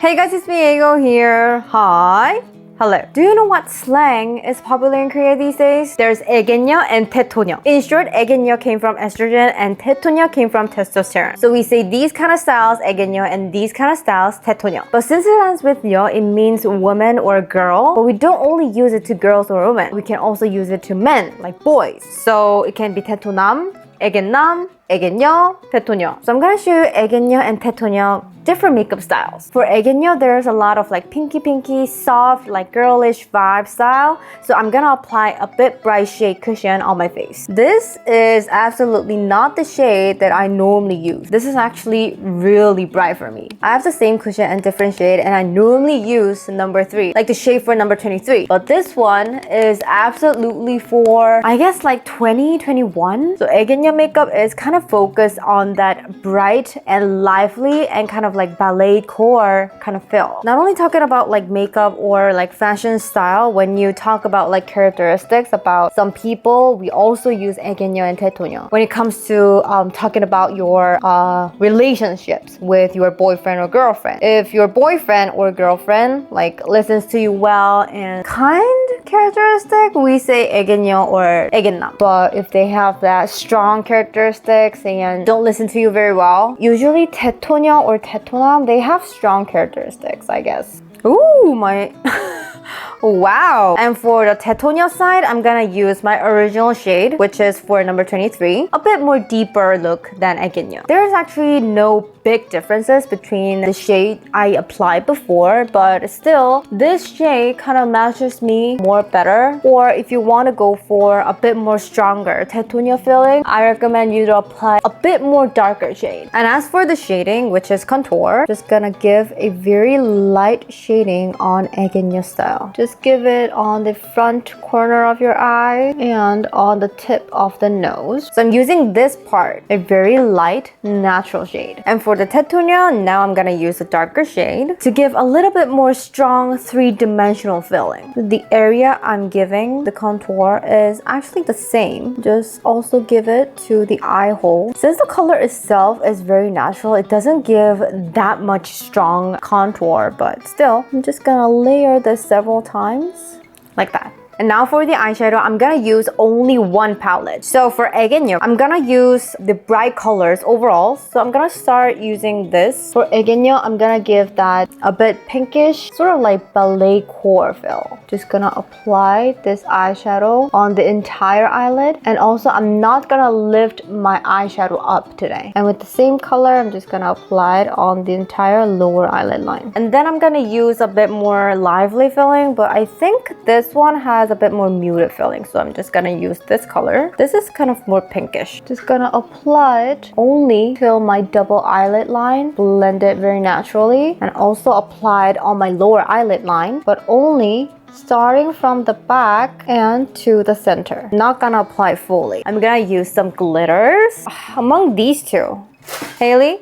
Hey guys, it's me Aego here. Hi. Hello. Do you know what slang is popular in Korea these days? There's Egenyo and Tetonya. In short, Egenyo came from estrogen and Tetonya came from testosterone. So we say these kind of styles, Egenyo, and these kind of styles, Tetonya. But since it ends with yo, it means woman or girl. But we don't only use it to girls or women. We can also use it to men, like boys. So it can be Tetonam, Egennam, Egenyo, Tetonya. So I'm gonna show you Egenyo and Tetonya different makeup styles. For Egenyo, there's a lot of like pinky, soft, like girlish vibe style. So I'm gonna apply a bit bright shade cushion on my face. This is absolutely not the shade that I normally use. This is actually really bright for me. I have the same cushion and different shade, and I normally use number 3, like the shade for number 23. But this one is absolutely for, I guess, like 2021. So Egenyo makeup is kind of focused on that bright and lively and kind of like ballet core kind of feel. Not only talking about like makeup or like fashion style, when you talk about like characteristics about some people, we also use Egenyo and Tetonya. When it comes to talking about your relationships with your boyfriend or girlfriend. If your boyfriend or girlfriend like listens to you well and kind characteristic, we say Egenyo or Egennam. But if they have that strong characteristics and don't listen to you very well, usually Tetonya or Tetonam, they have strong characteristics, I guess. Ooh, my... Wow. And for the Tetonya side, I'm gonna use my original shade, which is for number 23. A bit more deeper look than Egenyo. There's actually no big differences between the shade I applied before, but still, this shade kind of matches me more better. Or if you want to go for a bit more stronger Tetonya feeling, I recommend you to apply a bit more darker shade. And as for the shading, which is contour, just gonna give a very light shading on Egenyo style. Just give it on the front corner of your eye and on the tip of the nose. So I'm using this part, a very light, natural shade. And for the Tetonya, now I'm gonna use a darker shade to give a little bit more strong three-dimensional feeling. The area I'm giving the contour is actually the same. Just also give it to the eye hole. Since the color itself is very natural, it doesn't give that much strong contour, but still, I'm just gonna layer this several times like that. And now for the eyeshadow, I'm gonna use only one palette. So for Egenyo, I'm gonna use the bright colors overall. So I'm gonna start using this. For Egenyo, I'm gonna give that a bit pinkish, sort of like ballet core feel. Just gonna apply this eyeshadow on the entire eyelid. And also, I'm not gonna lift my eyeshadow up today. And with the same color, I'm just gonna apply it on the entire lower eyelid line. And then I'm gonna use a bit more lively feeling, but I think this one has a bit more muted feeling, so I'm just gonna use this color. This is kind of more pinkish. Just gonna apply it only till my double eyelid line, blend it very naturally, and also apply it on my lower eyelid line, but only starting from the back and to the center. Not gonna apply fully. I'm gonna use some glitters among these two. Haley?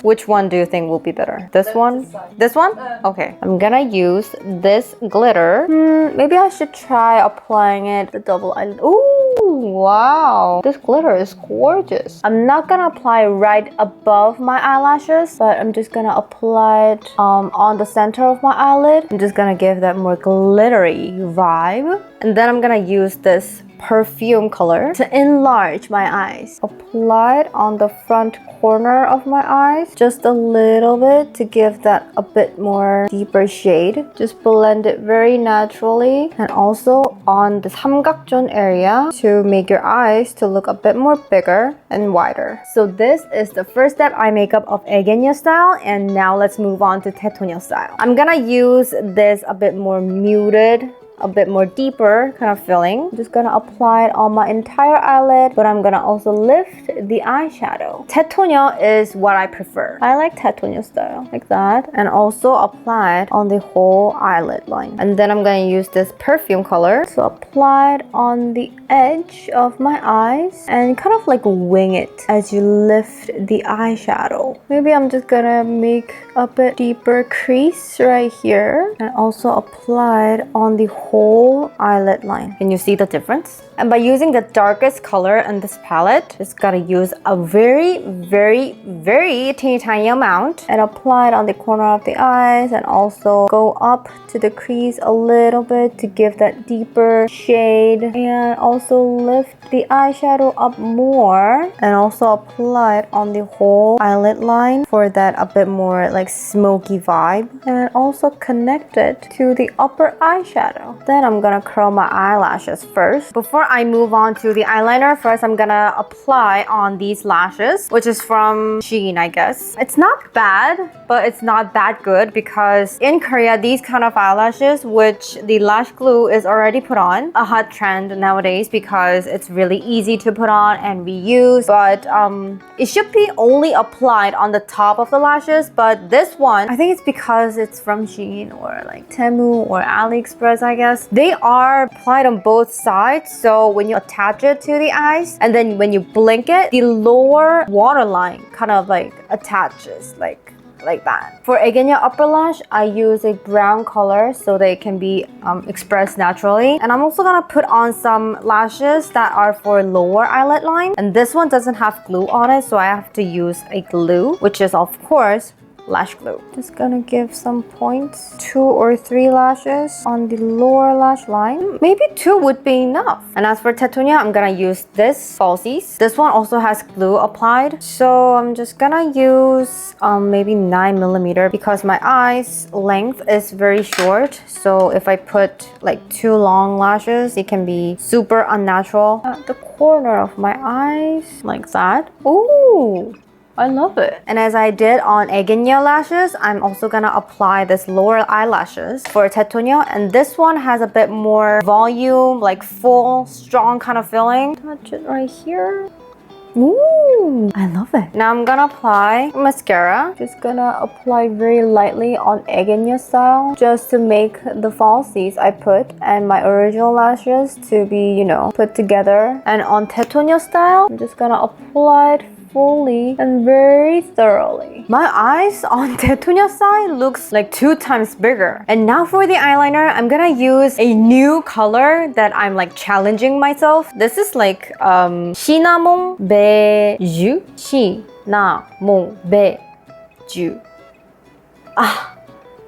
Which one do you think will be better? This one? This one? Okay. I'm gonna use this glitter. Maybe I should try applying it the double eyelid. Ooh, wow. This glitter is gorgeous. I'm not gonna apply right above my eyelashes, but I'm just gonna apply it on the center of my eyelid. I'm just gonna give that more glittery vibe. And then I'm gonna use this perfume color to enlarge my eyes. Apply it on the front corner of my eyes, just a little bit to give that a bit more deeper shade. Just blend it very naturally, and also on the 삼각존 area to make your eyes to look a bit more bigger and wider. So this is the first step eye makeup of Egenyo style, and now let's move on to Tetonya style. I'm gonna use this a bit more muted, a bit more deeper kind of feeling. I'm just gonna apply it on my entire eyelid, but I'm gonna also lift the eyeshadow. Tetonya is what I prefer. I like Tetonya style, like that. And also apply it on the whole eyelid line. And then I'm gonna use this perfume color to apply it on the edge of my eyes and kind of like wing it as you lift the eyeshadow. Maybe I'm just gonna make a bit deeper crease right here and also apply it on the whole whole eyelid line. Can you see the difference? And by using the darkest color in this palette, just gotta use a very, very, very teeny tiny amount and apply it on the corner of the eyes and also go up to the crease a little bit to give that deeper shade and also lift the eyeshadow up more and also apply it on the whole eyelid line for that a bit more like smoky vibe and also connect it to the upper eyeshadow. Then I'm gonna curl my eyelashes first. Before I move on to the eyeliner, first I'm gonna apply on these lashes, which is from Shein, I guess. It's not bad, but it's not that good because in Korea, these kind of eyelashes, which the lash glue is already put on, a hot trend nowadays because it's really easy to put on and reuse, but it should be only applied on the top of the lashes, but this one, I think it's because it's from Shein or like Temu or AliExpress, I guess. They are applied on both sides, so when you attach it to the eyes and then when you blink it, the lower waterline kind of like attaches like that. For Egen upper lash, I use a brown color so they can be expressed naturally. And I'm also gonna put on some lashes that are for lower eyelid line. And this one doesn't have glue on it, so I have to use a glue, which is of course lash glue. Just gonna give some points, 2 or 3 lashes on the lower lash line. Maybe 2 would be enough. And as for Tetonia, I'm gonna use this falsies. This one also has glue applied, so I'm just gonna use maybe 9mm because my eyes length is very short, so if I put like 2 long lashes, it can be super unnatural. At the corner of my eyes like that. Ooh, I love it. And as I did on Egenya lashes, I'm also gonna apply this lower eyelashes for Tetonia, and this one has a bit more volume, like full, strong kind of feeling. Touch it right here. Ooh, I love it. Now I'm gonna apply mascara. Just gonna apply very lightly on Egenya style just to make the falsies I put and my original lashes to be, you know, put together. And on Tetonia style, I'm just gonna apply it fully and very thoroughly. My eyes on Tetonia side looks like 2 times bigger. And now for the eyeliner, I'm gonna use a new color that I'm like challenging myself. This is like 시나몬 베주. 시나몬 베주.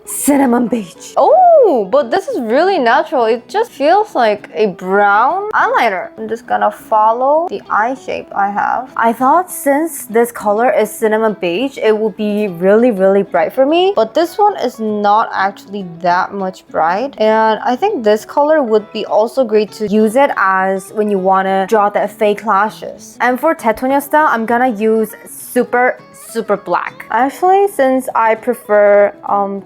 Cinnamon beige. Oh, but this is really natural. It just feels like a brown eyeliner. I'm just gonna follow the eye shape I have. I thought since this color is cinnamon beige, it will be really, really bright for me. But this one is not actually that much bright. And I think this color would be also great to use it as when you wanna draw the fake lashes. And for Tetonia style, I'm gonna use super black. Actually, since I prefer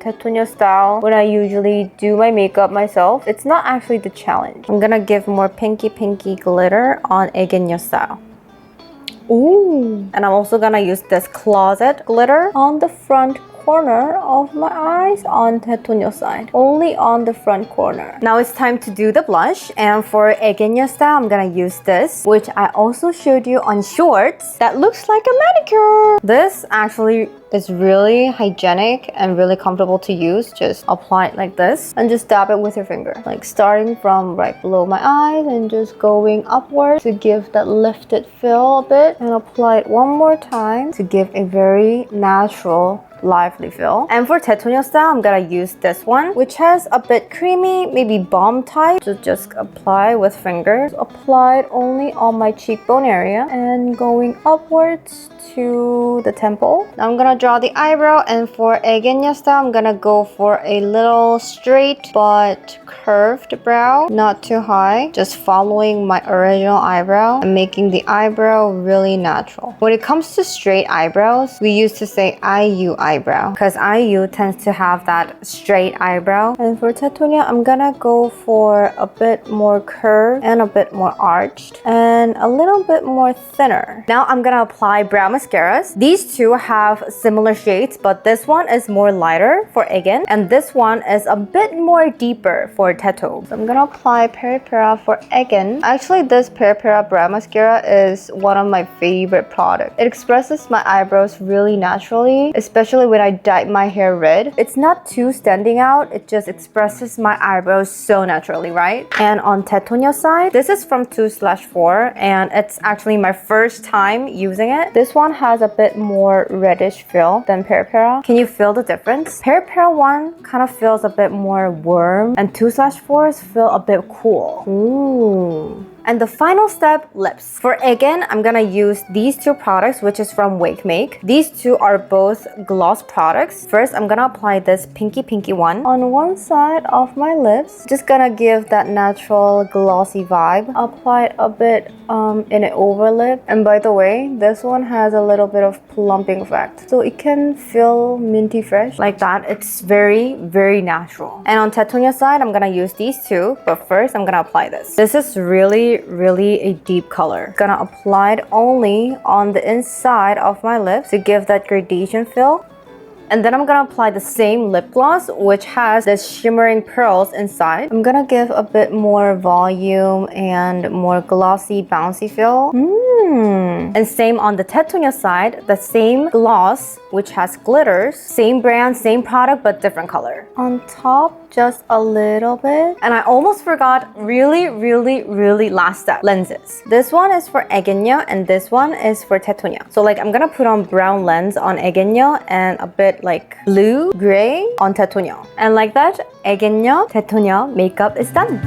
Tetonia style when I usually do my makeup myself, it's not actually the challenge. I'm gonna give more pinky glitter on Egenya style. Ooh. And I'm also gonna use this closet glitter on the front corner of my eyes on Tetonia side. Only on the front corner. Now it's time to do the blush. And for Egenya style, I'm gonna use this, which I also showed you on shorts. That looks like a manicure. This actually is really hygienic and really comfortable to use. Just apply it like this and just dab it with your finger. Like starting from right below my eyes and just going upward to give that lifted feel a bit. And apply it one more time to give a very natural lively feel. And for Tetonia style, I'm gonna use this one, which has a bit creamy, maybe balm type. So just apply with fingers. Apply it only on my cheekbone area and going upwards to the temple. Now I'm gonna draw the eyebrow, and for Egenya style, I'm gonna go for a little straight but curved brow, not too high, just following my original eyebrow and making the eyebrow really natural. When it comes to straight eyebrows, we used to say IU eyebrow because IU tends to have that straight eyebrow. And for Tetonia, I'm gonna go for a bit more curved and a bit more arched and a little bit more thinner. Now I'm gonna apply brow mascaras. These two have similar shades, but this one is more lighter for Egen and this one is a bit more deeper for Teto. So I'm gonna apply Peri Pera for Egen. Actually, this Peri Pera brow mascara is one of my favorite products. It expresses my eyebrows really naturally, especially especially when I dyed my hair red. It's not too standing out. It just expresses my eyebrows so naturally, right? And on Tetonia side, this is from 2/4 and it's actually my first time using it. This one has a bit more reddish feel than Peripera. Can you feel the difference? Peripera one kind of feels a bit more warm and 2/4s feel a bit cool. Ooh. And the final step, lips. For Egen, I'm gonna use these two products, which is from Wake Make. These two are both gloss products. First, I'm gonna apply this pinky one on one side of my lips. Just gonna give that natural glossy vibe. Apply it a bit in an over lip. And by the way, this one has a little bit of plumping effect. So it can feel minty fresh. Like that, it's very natural. And on Tetonia side, I'm gonna use these two. But first, I'm gonna apply this. This is really a deep color. Gonna apply it only on the inside of my lips to give that gradation feel. And then I'm gonna apply the same lip gloss, which has this shimmering pearls inside. I'm gonna give a bit more volume and more glossy, bouncy feel. And same on the Tetonia side, the same gloss, which has glitters. Same brand, same product, but different color. On top, just a little bit. And I almost forgot really last step, lenses. This one is for Egenya and this one is for Tetonia. So like I'm gonna put on brown lens on Egenya and a bit like blue, gray on Tetonia. And like that, Egenya, Tetonia makeup is done.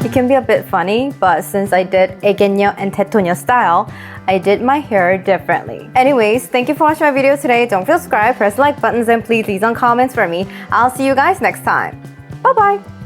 It can be a bit funny, but since I did Egenya and Tetonia style, I did my hair differently. Anyways, thank you for watching my video today. Don't forget to subscribe, press the like buttons, and please leave some comments for me. I'll see you guys next time. Bye-bye!